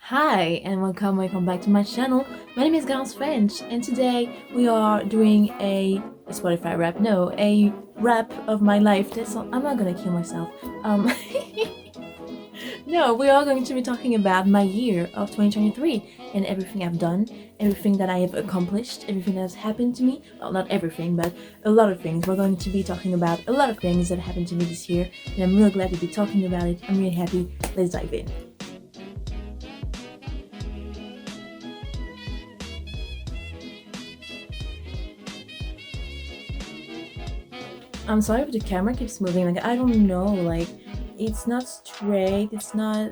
Hi and welcome back to my channel. My name is Gans French and today we are doing a Spotify rap. No, a rap of my life. I'm not gonna kill myself. Um, no, we are going to be talking about my year of 2023 and everything I've done, everything that I have accomplished, everything that has happened to me. Well, not everything, but a lot of things. We're going to be talking about a lot of things that happened to me this year, and I'm really glad to be talking about it. I'm really happy. Let's dive in. I'm sorry if the camera keeps moving. Like, I don't know. Like, it's not straight. It's not.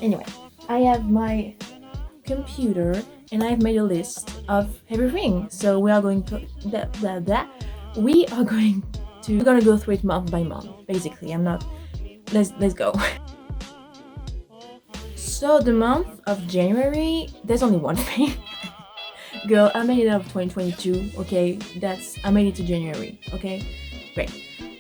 Anyway, I have my computer and I've made a list of everything. So we are going to. We are going to. We're gonna go through it month by month. Basically, I'm not. Let's go. So the month of January, there's only one thing. Girl, I made it out of 2022, okay? I made it to January, okay? Great.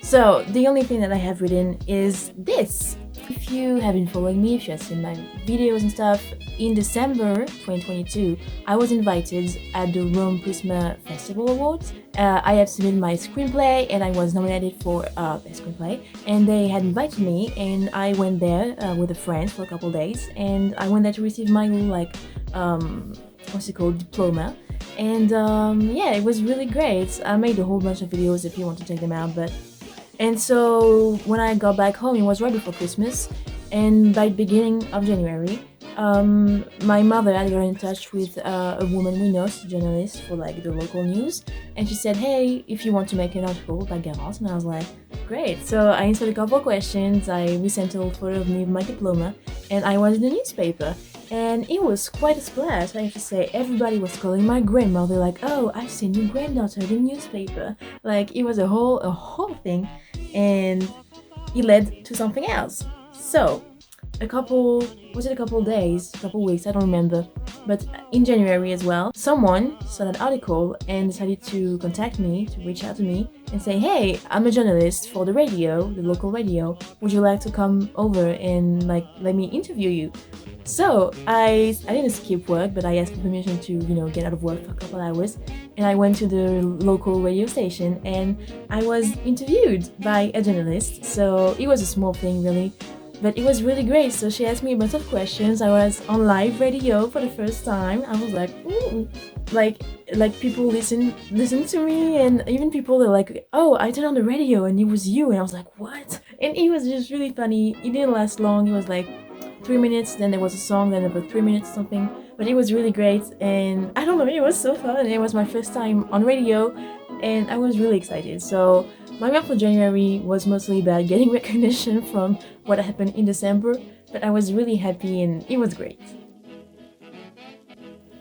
So, the only thing that I have written is this. If you have been following me, if you have seen my videos and stuff, in December 2022, I was invited at the Rome Prisma Festival Awards. I have submitted my screenplay and I was nominated for Best Screenplay. And they had invited me and I went there with a friend for a couple days. And I went there to receive my what's it called, diploma. And yeah, it was really great. I made a whole bunch of videos if you want to check them out. And so when I got back home, it was right before Christmas, and by the beginning of January, my mother had got in touch with a woman we know, she's a journalist for like the local news, and she said, "Hey, if you want to make an article about Garance," and I was like, "Great!" So I answered a couple of questions. We sent a little photo of me with my diploma, and I was in the newspaper. And it was quite a splash, I have to say. Everybody was calling my grandmother like, "Oh, I've seen your granddaughter in the newspaper." Like, it was a whole thing, and it led to something else. So, a couple days, a couple weeks, I don't remember, but in January as well, someone saw that article and decided to contact me, to reach out to me and say, "Hey, I'm a journalist for the radio, the local radio. Would you like to come over and like let me interview you?" So I didn't skip work, but I asked for permission to get out of work for a couple hours, and I went to the local radio station and I was interviewed by a journalist. So it was a small thing really, but it was really great. So she asked me a bunch of questions. I was on live radio for the first time. I was like, ooh, like people listen to me, and even people are like, "Oh, I turned on the radio and it was you," and I was like, "What?" And it was just really funny. It didn't last long. It was like 3 minutes, then there was a song, then about 3 minutes something, but it was really great. And I don't know, it was so fun. It was my first time on radio and I was really excited. So my month of January was mostly about getting recognition from what happened in December, but I was really happy and it was great.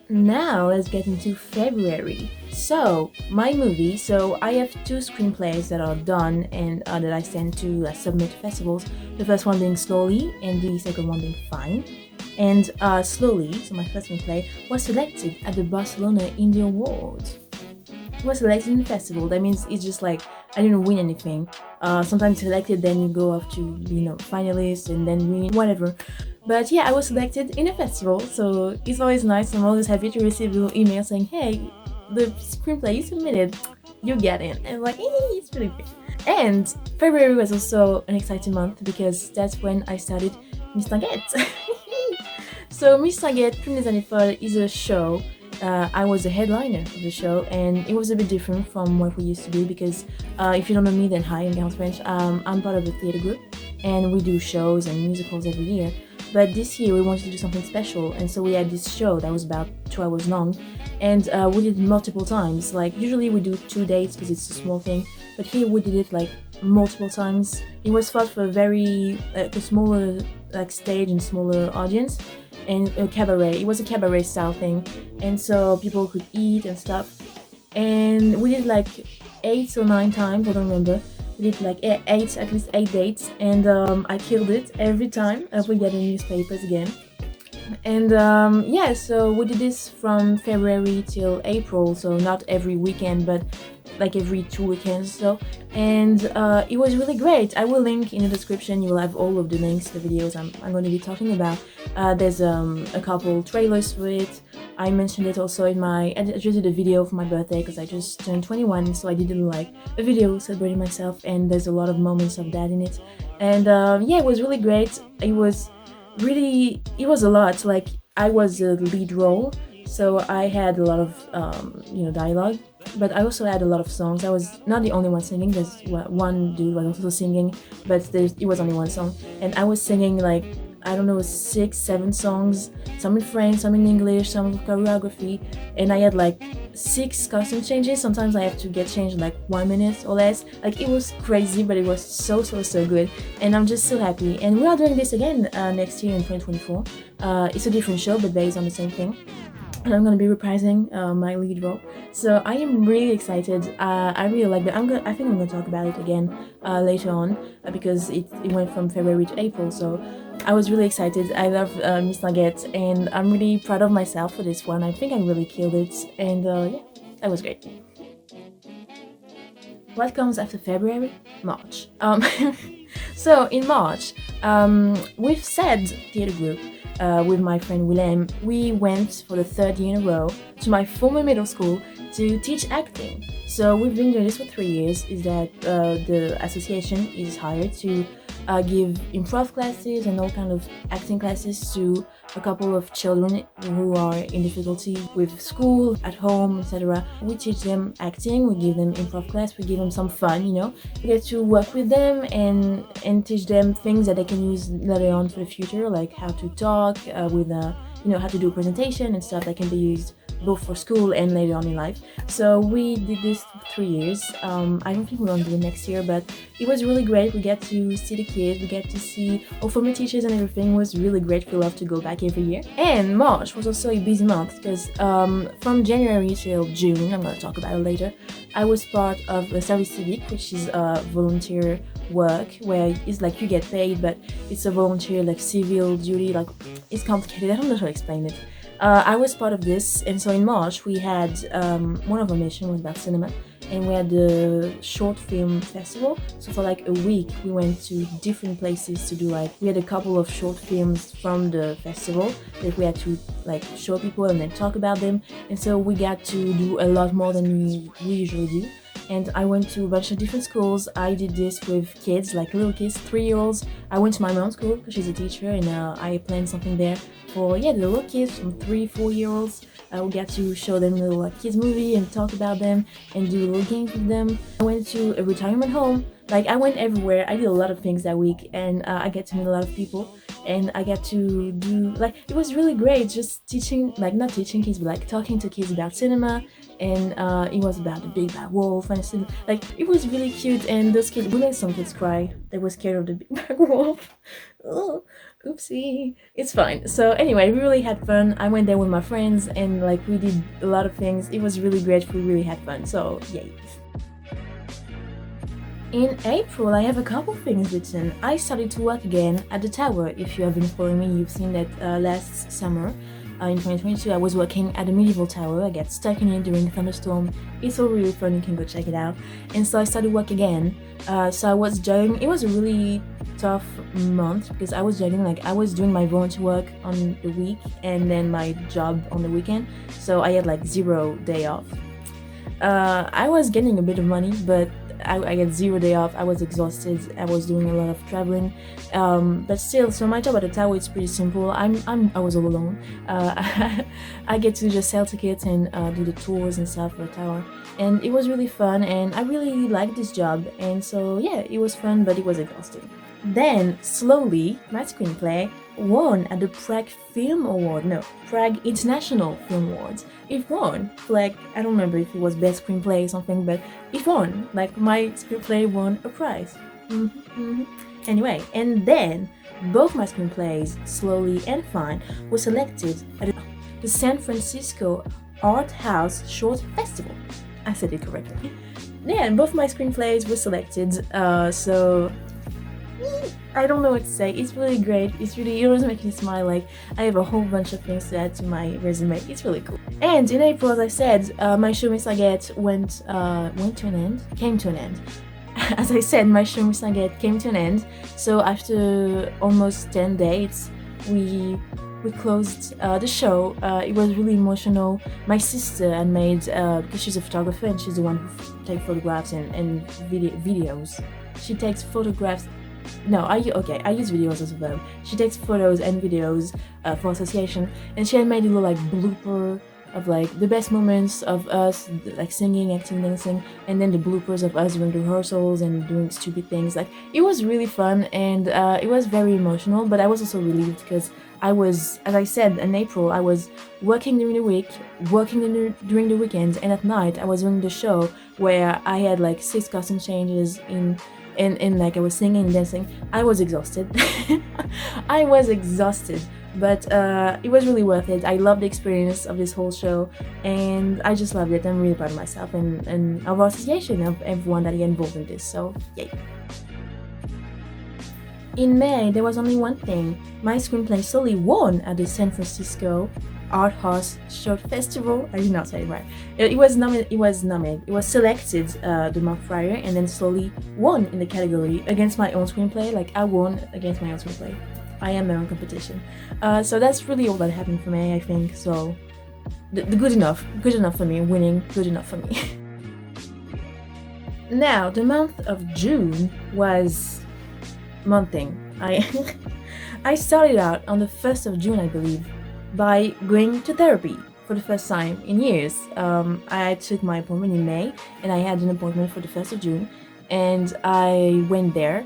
Now let's get into February. So my movie. So I have two screenplays that are done and that I sent to submit to festivals. The first one being Slowly, and the second one being Fine. And Slowly, so my first screenplay, was selected at the Barcelona Indie Awards. It was selected in the festival. That means it's just like I didn't win anything. Sometimes selected, then you go up to finalists and then win whatever. But yeah, I was selected in a festival, so it's always nice. I'm always happy to receive a little email saying, "Hey, the screenplay you submitted, you get in." And I'm like, it's really great. And February was also an exciting month because that's when I started Miss Target. So Miss Target, Crime des Années Folles is a show. I was a headliner of the show, and it was a bit different from what we used to do because if you don't know me, then hi, I'm Gans French. I'm part of a theater group, and we do shows and musicals every year. But this year we wanted to do something special, and so we had this show that was about 2 hours long, and we did it multiple times. Like usually we do 2 dates because it's a small thing, but here we did it like multiple times. It was fought for a smaller stage and smaller audience, and a cabaret. It was a cabaret style thing, and so people could eat and stuff. And we did like 8 or 9 times, I don't remember. We did like at least 8 dates, and I killed it every time. We get in newspapers again. And yeah, so we did this from February till April, so not every weekend, but like every 2 weekends or so, and it was really great. I will link in the description. You will have all of the links to the videos I'm going to be talking about. There's a couple trailers for it. I mentioned it also in I just did a video for my birthday because I just turned 21, so I did like a video celebrating myself, and there's a lot of moments of that in it. And yeah, it was really great. It was a lot. Like, I was the lead role, so I had a lot of dialogue, but I also had a lot of songs. I was not the only one singing. There's one dude was also singing, but it was only one song, and I was singing like, I don't know, 6, 7 songs, some in French, some in English, some with choreography, and I had like 6 costume changes. Sometimes I have to get changed in like 1 minute or less. Like, it was crazy, but it was so good, and I'm just so happy. And we are doing this again next year in 2024. It's a different show, but based on the same thing. And I'm gonna be reprising my lead role, so I am really excited. I really like that. I think I'm gonna talk about it again later on because it went from February to April. So I was really excited. I love Miss Nugget, and I'm really proud of myself for this one. I think I really killed it, and yeah, that was great. What comes after February? March. So in March, with said theatre group, with my friend Willem, we went for the 3rd year in a row to my former middle school to teach acting. So we've been doing this for 3 years. Is that the association is hired to give improv classes and all kind of acting classes to a couple of children who are in difficulty with school, at home, etc. We teach them acting, we give them improv class, we give them some fun, We get to work with them and teach them things that they can use later on for the future, like how to talk with how to do a presentation and stuff that can be used both for school and later on in life. So we did this for 3 years. I don't think we're going to do it next year, but it was really great. We get to see the kids, we get to see our former teachers and everything. It was really great. We love to go back every year. And March was also a busy month because from January till June, I'm going to talk about it later, I was part of a Service Civic, which is a volunteer work where it's like you get paid, but it's a volunteer like civil duty. Like, it's complicated. I don't know how to explain it. I was part of this, and so in March we had one of our missions was about cinema, and we had the short film festival. So for like a week we went to different places to do, like, we had a couple of short films from the festival that we had to like show people and then talk about them, and so we got to do a lot more than we usually do. And I went to a bunch of different schools. I did this with kids, like little kids, 3-year-olds. I went to my mom's school because she's a teacher, and I planned something there for the little kids from 3-4-year-olds. We got to show them a little kids movie and talk about them and do little games with them. I went to a retirement home. Like, I went everywhere. I did a lot of things that week, and I get to meet a lot of people. And I got to do, like, it was really great just teaching, like, not teaching kids, but like talking to kids about cinema. And it was about the big bad wolf, and like, it was really cute. And those kids, we made some kids cry. They were scared of the big bad wolf. Oh, oopsie. It's fine. So anyway, we really had fun. I went there with my friends, and like, we did a lot of things. It was really great. We really had fun. So yay. In April, I have a couple things written. I started to work again at the tower. If you have been following me, you've seen that last summer. In 2022, I was working at a medieval tower. I got stuck in it during a thunderstorm. It's all really fun. You can go check it out. And so I started work again. So I was juggling. It was a really tough month because I was juggling. Like, I was doing my volunteer work on the week and then my job on the weekend. So I had like 0 day off. I was getting a bit of money, but I get 0 day off. I was exhausted. I was doing a lot of traveling, but still. So my job at the tower is pretty simple. I was all alone. I get to just sell tickets and do the tours and stuff for the tower, and it was really fun. And I really liked this job. And so yeah, it was fun, but it was exhausting. Then slowly, my screenplay won at the Prague Film Award. No, Prague International Film Awards. It won. Like, I don't remember if it was best screenplay or something, but it won. Like, my screenplay won a prize. Anyway, and then both my screenplays, Slowly and Fine, were selected at the San Francisco Art House Short Festival. I said it correctly. Yeah, both my screenplays were selected. So I don't know what to say. It's really great. It always makes me smile. Like, I have a whole bunch of things to add to my resume. It's really cool. And in April, as I said, my show Miss Saget came to an end. As I said, my show Miss Saget came to an end. So after almost 10 dates, we closed the show. It was really emotional. My sister had made, because she's a photographer and she's the one who takes photographs and videos. She takes photographs. No, I use videos as a verb. She takes photos and videos for association, and she had made a little like blooper of like the best moments of us, like singing, acting, dancing, and then the bloopers of us doing the rehearsals and doing stupid things. Like, it was really fun, and it was very emotional. But I was also relieved because I was, as I said, in April, I was working during the week, working during the weekends, and at night I was doing the show where I had like 6 costume changes in like I was singing and dancing. I was exhausted. I was exhausted, but it was really worth it. I loved the experience of this whole show, and I just loved it. I'm really proud of myself and of our association, of everyone that got involved in this. So yay! In May, there was only one thing. My screenplay solely won at the San Francisco Art House Short Festival. I did not say it right. It was selected the month prior, and then slowly won in the category against my own screenplay. Like, I won against my own screenplay. I am my own competition. So that's really all that happened for me, I think. So the good enough for me. Winning, good enough for me. Now, the month of June was monthing. I started out on the 1st of June, I believe, by going to therapy for the first time in years. I took my appointment in May, and I had an appointment for the 1st of June, and I went there.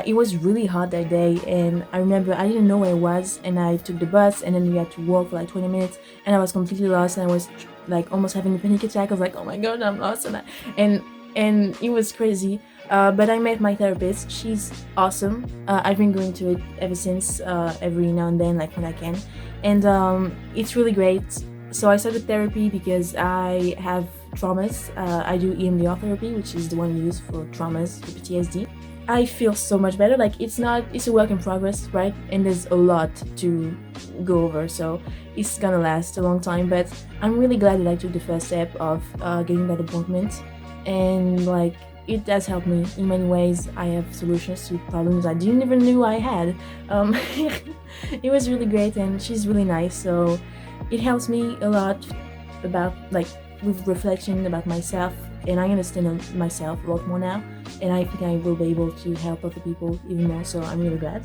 It was really hot that day, and I remember I didn't know where I was, and I took the bus, and then we had to walk for like 20 minutes, and I was completely lost, and I was like almost having a panic attack. I was like, oh my god, I'm lost, and it was crazy. But I met my therapist. She's awesome. I've been going to it ever since, every now and then, like when I can. And it's really great. So I started therapy because I have traumas. I do EMDR therapy, which is the one used for traumas, for PTSD. I feel so much better. Like, it's a work in progress, right? And there's a lot to go over, so it's gonna last a long time. But I'm really glad that I took the first step of getting that appointment. And like, it does help me in many ways. I have solutions to problems I didn't even know I had. It was really great, and she's really nice, so it helps me a lot about, like, with reflection about myself, and I understand myself a lot more now, and I think I will be able to help other people even more, so I'm really glad.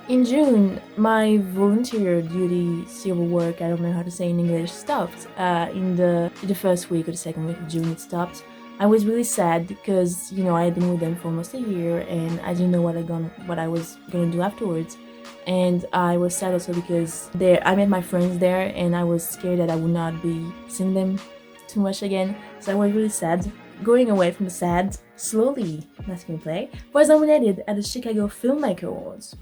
In June, my volunteer duty civil work, I don't know how to say in English, stopped. In the first week or the second week of June, it stopped. I was really sad because, I had been with them for almost a year, and I didn't know what I was gonna do afterwards. And I was sad also because I met my friends there, and I was scared that I would not be seeing them too much again. So I was really sad. Going away from the sad, slowly, my screenplay was nominated at the Chicago Filmmaker Awards.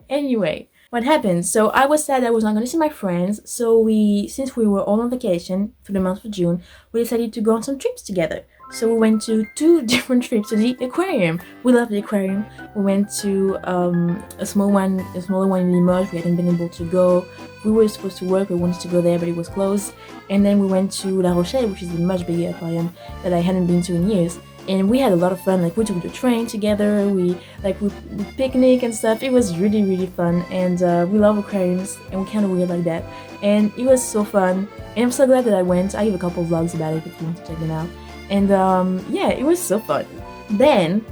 Anyway, what happened? So I was sad I was not going to see my friends. So since we were all on vacation for the month of June, we decided to go on some trips together. So we went to 2 different trips to the aquarium. We love the aquarium. We went to a smaller one in Limoges. We hadn't been able to go. We were supposed to work. We wanted to go there, but it was closed. And then we went to La Rochelle, which is a much bigger aquarium that I hadn't been to in years. And we had a lot of fun. Like, we took the train together. We picnic and stuff. It was really, really fun. And we love aquariums, and we kind of weird like that. And it was so fun. And I'm so glad that I went. I have a couple of vlogs about it if you want to check them out. And yeah, it was so fun. Then,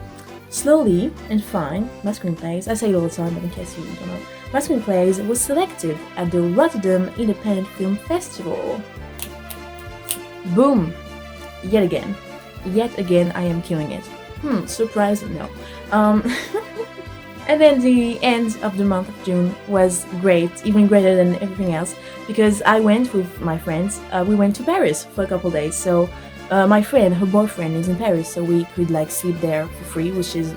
slowly and fine, my screenplays, I say it all the time, but in case you don't know, my screenplays was selected at the Rotterdam Independent Film Festival. Boom! Yet again, I am killing it. Surprise? No. And then the end of the month of June was great, even greater than everything else, because I went with my friends. We went to Paris for a couple days, so my friend, her boyfriend is in Paris, so we could sleep there for free, which is,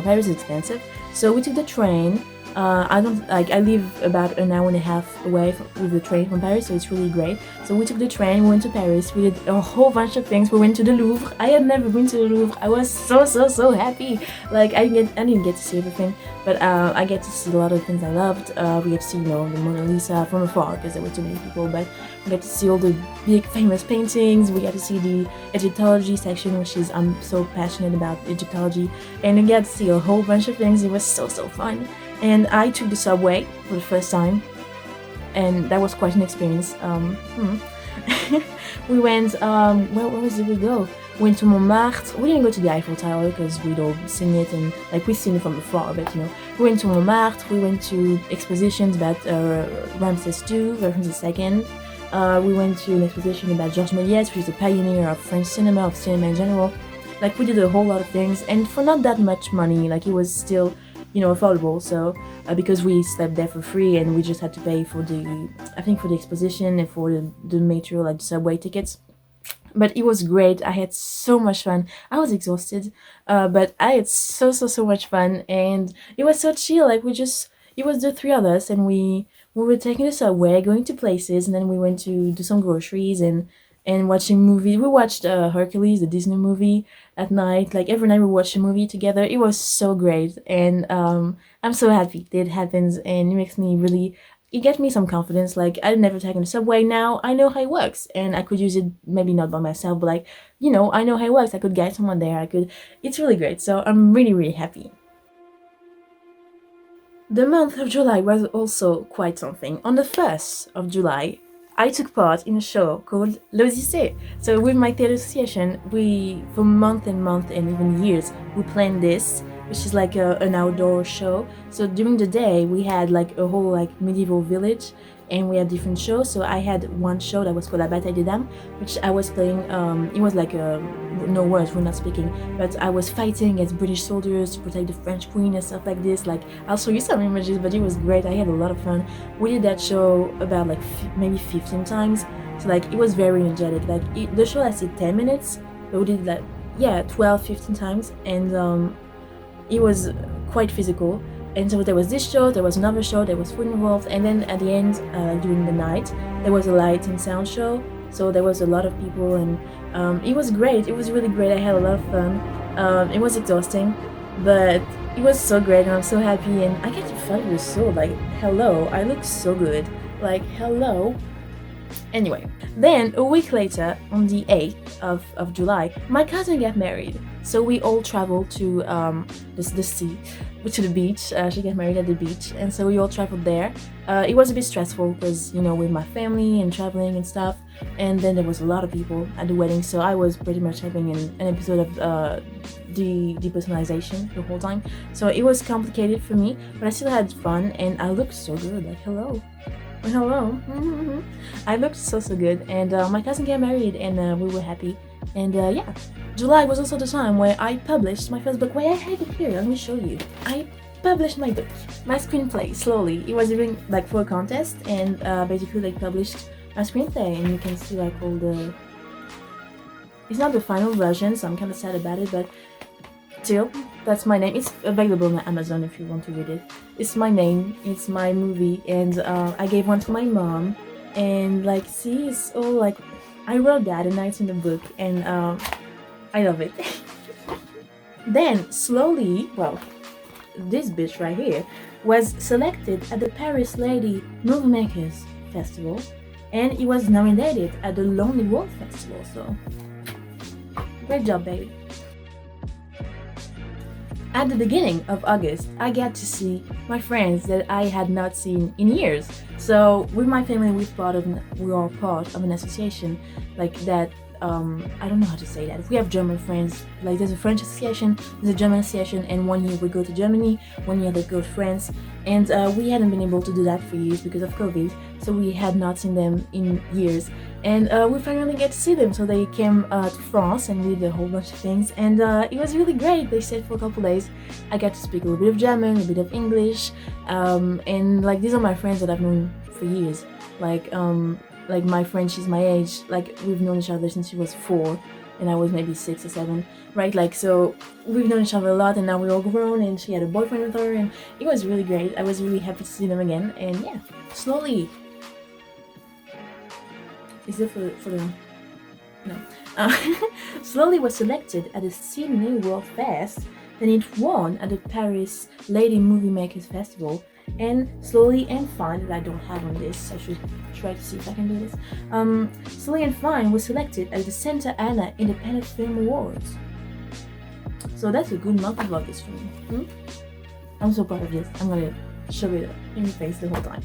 Paris is expensive. So we took the train, I don't like. I live about an hour and a half away with the train from Paris, so it's really great. So we took the train, we went to Paris, we did a whole bunch of things. We went to the Louvre. I had never been to the Louvre. I was so happy. Like I didn't get to see everything, but I get to see a lot of things I loved. We get to see, the Mona Lisa from afar because there were too many people, but we got to see all the big famous paintings. We got to see the Egyptology section, which is I'm so passionate about Egyptology, and we got to see a whole bunch of things. It was so fun. And I took the subway for the first time, and that was quite an experience. We went, where was it we go? We went to Montmartre. We didn't go to the Eiffel Tower because we'd all seen it, and like we've seen it from afar, but we went to Montmartre. We went to expositions about Ramses II, Ramses II. We went to an exposition about Georges Méliès, which is a pioneer of French cinema, of cinema in general. Like we did a whole lot of things, and for not that much money. Like it was still affordable. So because we slept there for free, and we just had to pay for the exposition and for the metro, like the subway tickets. But it was great. I had so much fun. I was exhausted, but I had so much fun, and it was so chill. Like it was the three of us, and we were taking the subway, going to places, and then we went to do some groceries and watching movies. We watched Hercules, the Disney movie, at night. Like every night we watched a movie together. It was so great, and I'm so happy that it happens, and it makes me really. It gets me some confidence. Like I've never taken the subway. Now I know how it works, and I could use it. Maybe not by myself, but like I know how it works. I could guide someone there. I could. It's really great. So I'm really happy. The month of July was also quite something. On the 1st of July, I took part in a show called L'Odyssée. So with my theatre association, we, for months and months and even years, we planned this, which is like an outdoor show. So during the day, we had like a whole like medieval village, and we had different shows. So I had one show that was called La Bataille des Dames, which I was playing. It was like no words, we're not speaking, but I was fighting as British soldiers to protect the French queen and stuff like this. Like I'll show you some images, but it was great. I had a lot of fun. We did that show about like maybe 15 times. So like it was very energetic. Like the show lasted 10 minutes, but we did like 12, 15 times, and it was quite physical. And so there was this show, there was another show, there was food involved, and then at the end, during the night, there was a light and sound show. So there was a lot of people, and it was great. It was really great. I had a lot of fun. It was exhausting, but it was so great, and I'm so happy. And I get to follow the show. Like, hello, I look so good. Like, hello. Anyway, then a week later, on the 8th of July, my cousin got married. So we all traveled to the sea, to the beach. She got married at the beach, and so we all traveled there. It was a bit stressful because, with my family and traveling and stuff. And then there was a lot of people at the wedding, so I was pretty much having an episode of depersonalization the whole time. So it was complicated for me, but I still had fun, and I looked so good. Like, hello. Hello. I looked so good, and my cousin got married, and we were happy. And July was also the time where I published my first book. Wait, I have it here. Let me show you. I published my book, my screenplay, slowly. It was even like for a contest, and basically they published my screenplay, and you can see like all the. It's not the final version, so I'm kind of sad about it, but still, that's my name. It's available on Amazon if you want to read it. It's my name, it's my movie, and I gave one to my mom, and like, see, it's all like, I wrote that and it's in the book, and I love it. Then, slowly, this bitch right here was selected at the Paris Lady Movie Makers Festival, and it was nominated at the Lonely Wolf Festival, so great job, baby. At the beginning of August, I got to see my friends that I had not seen in years. So with my family, we are part of an association like that. I don't know how to say that. We have German friends. Like there's a French association, there's a German association, and 1 year we go to Germany, 1 year they go to France. And we hadn't been able to do that for years because of COVID. So we had not seen them in years. And we finally get to see them. So they came to France and we did a whole bunch of things. And it was really great. They stayed for a couple days. I got to speak a little bit of German, a bit of English. And like these are my friends that I've known for years. Like my friend, she's my age. Like we've known each other since she was 4. and I was maybe 6 or 7, right? Like, so we've known each other a lot, and now we're all grown, and she had a boyfriend with her, and it was really great. I was really happy to see them again, and yeah, slowly. Is it for the no? Slowly was selected at the Sydney World Fest, then it won at the Paris Lady Movie Makers Festival, and Slowly and Fine, that I don't have on this, I should try to see if I can do this. Slowly and Fine was selected at the Santa Ana Independent Film Awards. So that's a good month of August for me. I'm so proud of this. I'm gonna shove it in your face the whole time.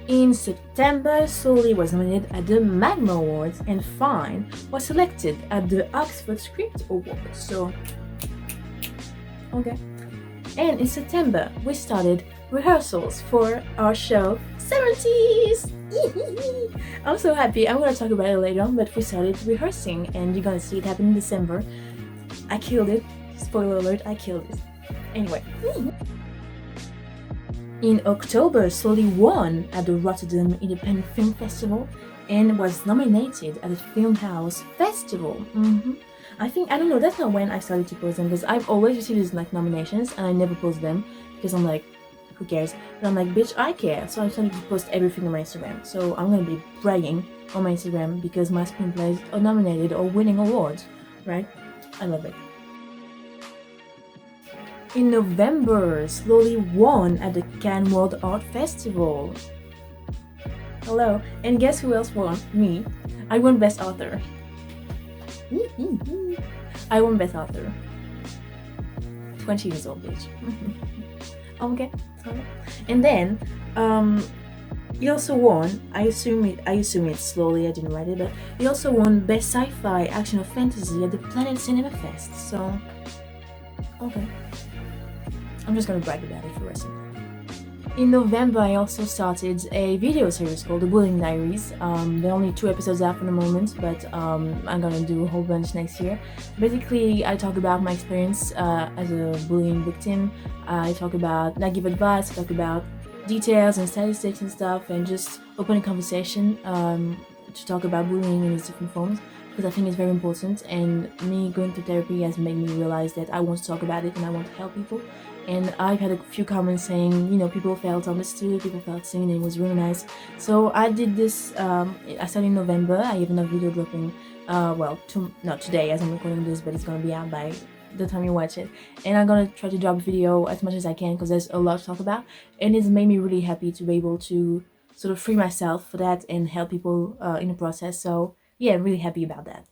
In September, Slowly was nominated at the Magma Awards, and Fine was selected at the Oxford Script Awards. So, okay. And in September, we started rehearsals for our show 70s. I'm so happy. I'm gonna talk about it later on, but we started rehearsing, and you're gonna see it happen in December. I killed it. Spoiler alert, I killed it. Anyway. In October, Slowly won at the Rotterdam Independent Film Festival and was nominated at the Filmhouse Festival. I don't know, that's not when I started to post them, because I've always received these like nominations and I never post them because I'm like, who cares? But I'm like, bitch, I care. So I started to post everything on my Instagram. So I'm gonna be bragging on my Instagram because my screenplays are nominated or winning awards, right? I love it. In November, Slowly won at the Cannes World Art Festival. Hello, and guess who else won? Me. I won Best Author. I won Best Author. 20 years old, bitch. Okay. And then, he also won. I assume it's Slowly. I didn't write it, but he also won Best Sci-Fi Action or Fantasy at the Planet Cinema Fest. So, okay. I'm just gonna brag about it for the rest of the time. In November, I also started a video series called The Bullying Diaries. There are only 2 episodes out for the moment, but I'm gonna do a whole bunch next year. Basically, I talk about my experience as a bullying victim. I give advice, I talk about details and statistics and stuff, and just open a conversation to talk about bullying in its different forms, because I think it's very important, and me going to therapy has made me realize that I want to talk about it and I want to help people. And I've had a few comments saying, people felt understood, people felt seen, and it was really nice. So I did this, I started in November. I have another video dropping, not today as I'm recording this, but it's gonna be out by the time you watch it. And I'm gonna try to drop a video as much as I can, because there's a lot to talk about. And it's made me really happy to be able to sort of free myself for that and help people in the process. So yeah, really happy about that.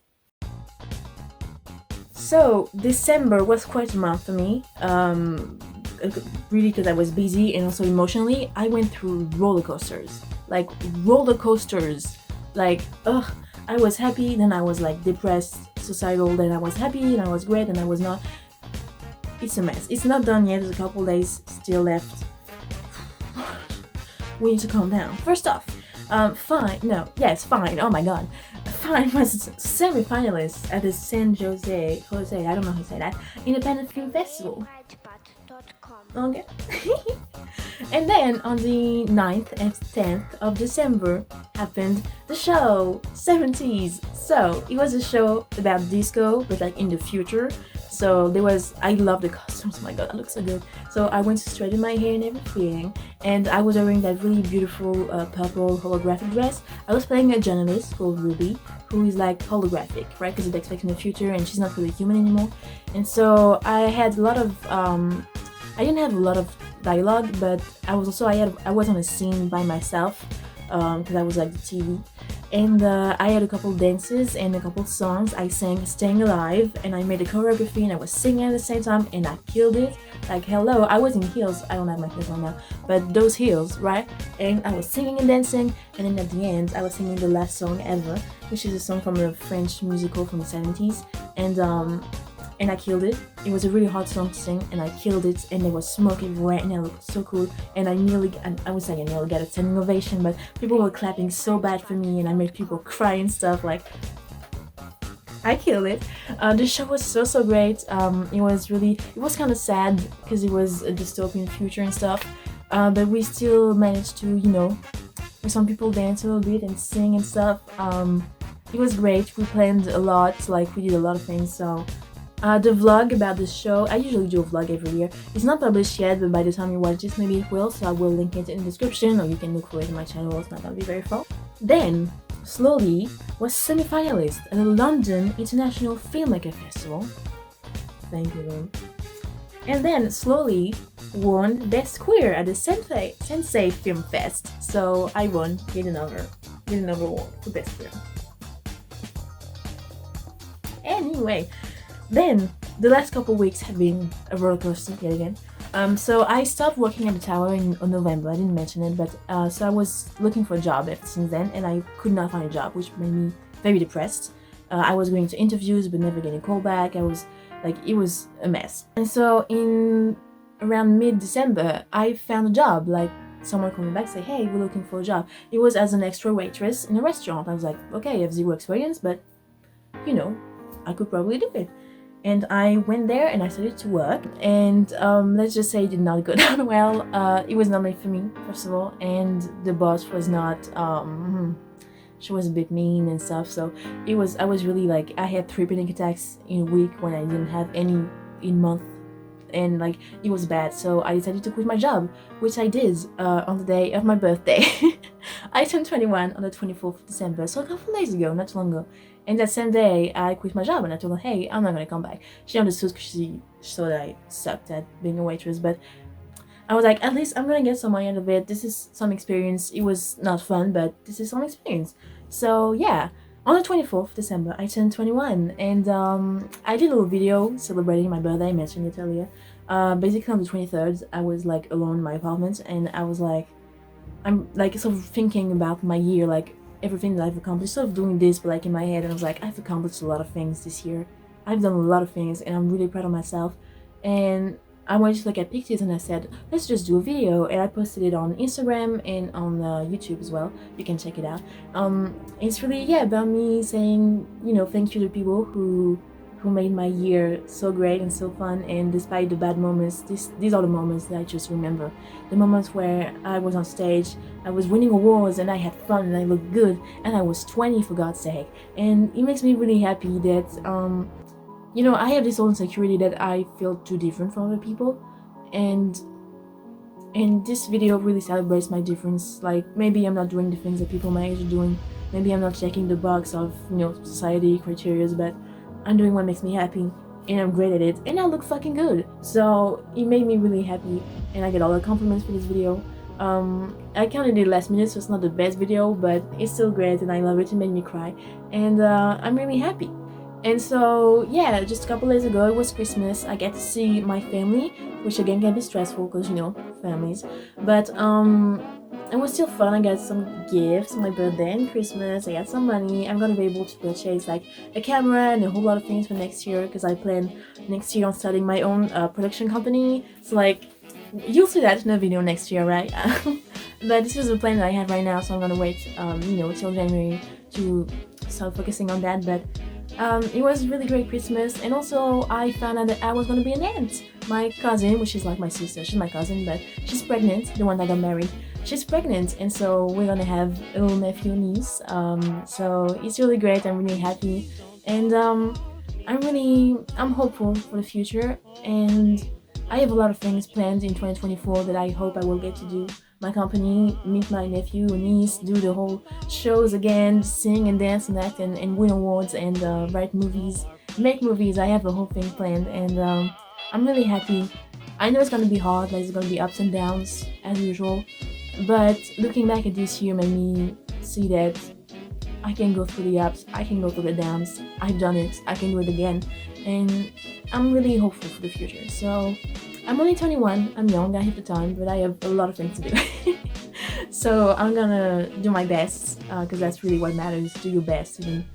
So December was quite a month for me, really, because I was busy and also emotionally. I went through roller coasters. I was happy, then I was like depressed, suicidal, then I was happy, and I was great, and I was not. It's a mess. It's not done yet. There's a couple days still left. We need to calm down. First off, Fine. Oh my god. Fine was semi-finalist at the San Jose, I don't know how to say that, Independent Film Festival. Okay. And then on the 9th and 10th of December happened the show 70s. So it was a show about disco, but like in the future. So I love the costumes. Oh my god, that looks so good. So I went to straighten my hair and everything, and I was wearing that really beautiful purple holographic dress. I was playing a journalist called Ruby, who is like holographic, right? Because it expects in the future, and she's not really human anymore. And so I had a lot of, I didn't have a lot of dialogue, but I was on a scene by myself, because I was like the TV. And I had a couple dances and a couple songs. I sang Staying Alive, and I made a choreography, and I was singing at the same time, and I killed it. Like, hello, I was in heels. I don't have my heels on now, but those heels, right? And I was singing and dancing, and then at the end, I was singing the last song ever, which is a song from a French musical from the 70s. And I killed it. It was a really hard song to sing, and I killed it, and there was smoke everywhere, and it looked so cool. And I nearly got a standing ovation, but people were clapping so bad for me, and I made people cry and stuff. Like, I killed it. The show was so great. It was kind of sad because it was a dystopian future and stuff, but we still managed to, some people dance a little bit and sing and stuff. it was great. We planned a lot, like we did a lot of things. So the vlog about the show, I usually do a vlog every year. It's not published yet, but by the time you watch this, maybe it will. So I will link it in the description, or you can look for it on my channel. It's not gonna be very far. Then Slowly was semi-finalist at the London International Filmmaker Festival. Thank you, Lynn. And then Slowly won Best Queer at the Sensei Film Fest. So I won yet another award for Best Queer. Anyway, then the last couple weeks have been a roller coaster yet again. So I stopped working at the tower in November. I didn't mention it, but so I was looking for a job ever since then, and I could not find a job, which made me very depressed. I was going to interviews but never getting a call back. It was a mess. And so in around mid-December, I found a job. Like someone called me back, say, "Hey, we're looking for a job." It was as an extra waitress in a restaurant. I was like, okay, I have zero experience, but I could probably do it. And I went there and I started to work, and let's just say it did not go down well. It was not made for me, first of all, and the boss was not, she was a bit mean and stuff, so I was really like, I had 3 panic attacks in a week when I didn't have any in month, and like, it was bad, so I decided to quit my job, which I did on the day of my birthday. I turned 21 on the 24th of December, so a couple of days ago, not too long ago. And that same day, I quit my job and I told her, hey, I'm not gonna come back. She understood because she saw that I sucked at being a waitress, but I was like, at least I'm gonna get some money out of it. This is some experience. It was not fun, but this is some experience. So yeah, on the 24th of December, I turned 21, and I did a little video celebrating my birthday. I mentioned it earlier. Basically on the 23rd, I was like alone in my apartment, and I was like, I'm like sort of thinking about my year, like everything that I've accomplished, sort of doing this, but like in my head, and I was like, I've accomplished a lot of things this year. I've done a lot of things, and I'm really proud of myself. And I wanted to look at pictures, and I said, let's just do a video, and I posted it on Instagram and on YouTube as well. You can check it out. It's really about me saying, thank you to people who made my year so great and so fun. And despite the bad moments, these are the moments that I just remember. The moments where I was on stage, I was winning awards, and I had fun, and I looked good, and I was 20 for God's sake. And it makes me really happy that I have this own insecurity that I feel too different from other people, and this video really celebrates my difference. Like, maybe I'm not doing the things that people my age are doing, maybe I'm not checking the box of society criteria, but I'm doing what makes me happy, and I'm great at it, and I look fucking good. So it made me really happy, and I get all the compliments for this video. I counted it last minute, so it's not the best video, but it's still great, and I love it. It made me cry, and I'm really happy. And so yeah, just a couple days ago, it was Christmas. I get to see my family, which again can be stressful because families, but it was still fun. I got some gifts for my birthday and Christmas. I got some money. I'm gonna be able to purchase like a camera and a whole lot of things for next year, because I plan next year on starting my own production company. So like, you'll see that in a video next year, right? But this is the plan that I have right now, so I'm gonna wait till January to start focusing on that. But it was a really great Christmas, and also I found out that I was gonna be an aunt. My cousin, which is like my sister, she's my cousin, but she's pregnant, the one that got married. She's pregnant, and so we're gonna have a little nephew, niece. So it's really great. I'm really happy, and I'm hopeful for the future, and I have a lot of things planned in 2024 that I hope I will get to do. My company, meet my nephew and niece, do the whole shows again, sing and dance and act and win awards, and write movies, make movies. I have the whole thing planned, and I'm really happy. I know it's gonna be hard, like there's gonna be ups and downs as usual, but looking back at this year made me see that I can go through the ups, I can go through the downs. I've done it, I can do it again, and I'm really hopeful for the future. So I'm only 21, I'm young, I have the time, but I have a lot of things to do. So I'm gonna do my best, because that's really what matters. Do your best. Even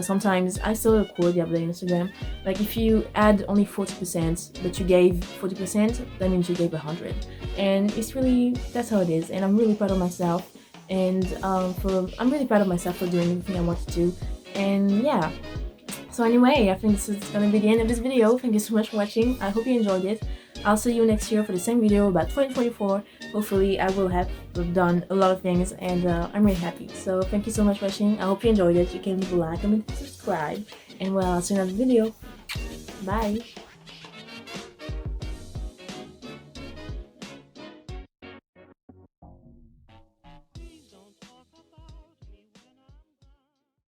sometimes I saw a quote the other day on Instagram, like if you add only 40% but you gave 40%, that means you gave 100. And it's really, that's how it is. And I'm really proud of myself, and I'm really proud of myself for doing everything I wanted to. And yeah, so anyway, I think this is gonna be the end of this video. Thank you so much for watching. I hope you enjoyed it. I'll see you next year for the same video about 2024. Hopefully I will have done a lot of things, and I'm really happy. So thank you so much for watching. I hope you enjoyed it. You can leave a like, comment, subscribe, and well, I'll see you in another video. Bye.